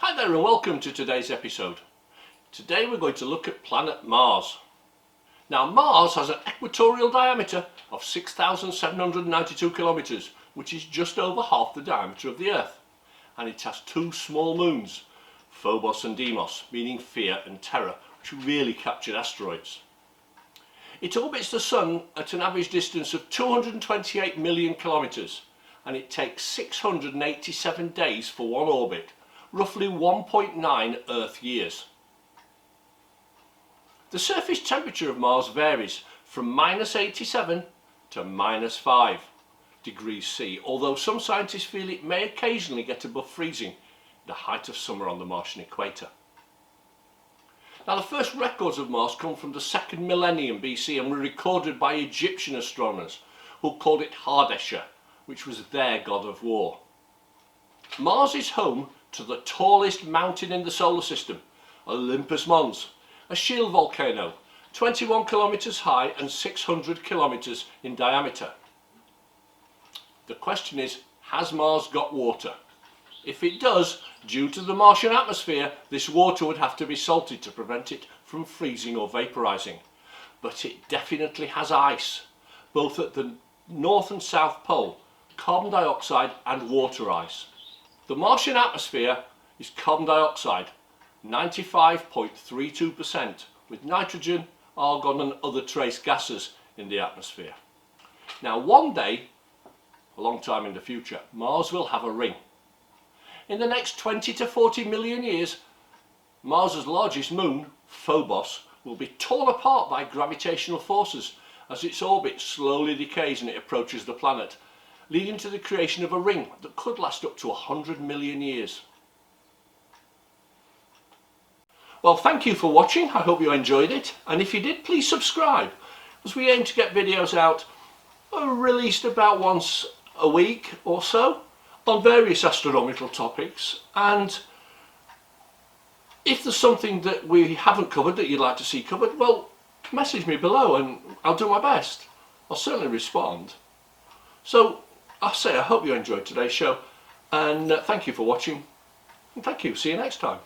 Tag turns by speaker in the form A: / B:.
A: Hi there and welcome to today's episode. Today we're going to look at planet Mars. Now Mars has an equatorial diameter of 6,792 kilometres, which is just over half the diameter of the Earth. And it has two small moons, Phobos and Deimos, meaning fear and terror, which really captured asteroids. It orbits the Sun at an average distance of 228 million kilometres, and it takes 687 days for one orbit, roughly 1.9 Earth years. The surface temperature of Mars varies from -87 to -5 degrees C, although some scientists feel it may occasionally get above freezing in the height of summer on the Martian equator. Now the first records of Mars come from the 2nd millennium BC and were recorded by Egyptian astronomers who called it Hardesher, which was their god of war. Mars is home to the tallest mountain in the solar system, Olympus Mons, a shield volcano, 21 kilometres high and 600 kilometres in diameter. The question is, has Mars got water? If it does, due to the Martian atmosphere, this water would have to be salted to prevent it from freezing or vaporising. But it definitely has ice, both at the North and South Pole, carbon dioxide and water ice. The Martian atmosphere is carbon dioxide, 95.32%, with nitrogen, argon and other trace gases in the atmosphere. Now one day, a long time in the future, Mars will have a ring. In the next 20 to 40 million years, Mars' largest moon, Phobos, will be torn apart by gravitational forces as its orbit slowly decays and it approaches the planet, leading to the creation of a ring that could last up to 100 million years. Well, thank you for watching. I hope you enjoyed it, and if you did, please subscribe, as we aim to get videos out released about once a week or so on various astronomical topics. And if there's something that we haven't covered that you'd like to see covered, well, message me below and I'll do my best. I'll certainly respond. So I hope you enjoyed today's show, and thank you for watching, and thank you. See you next time.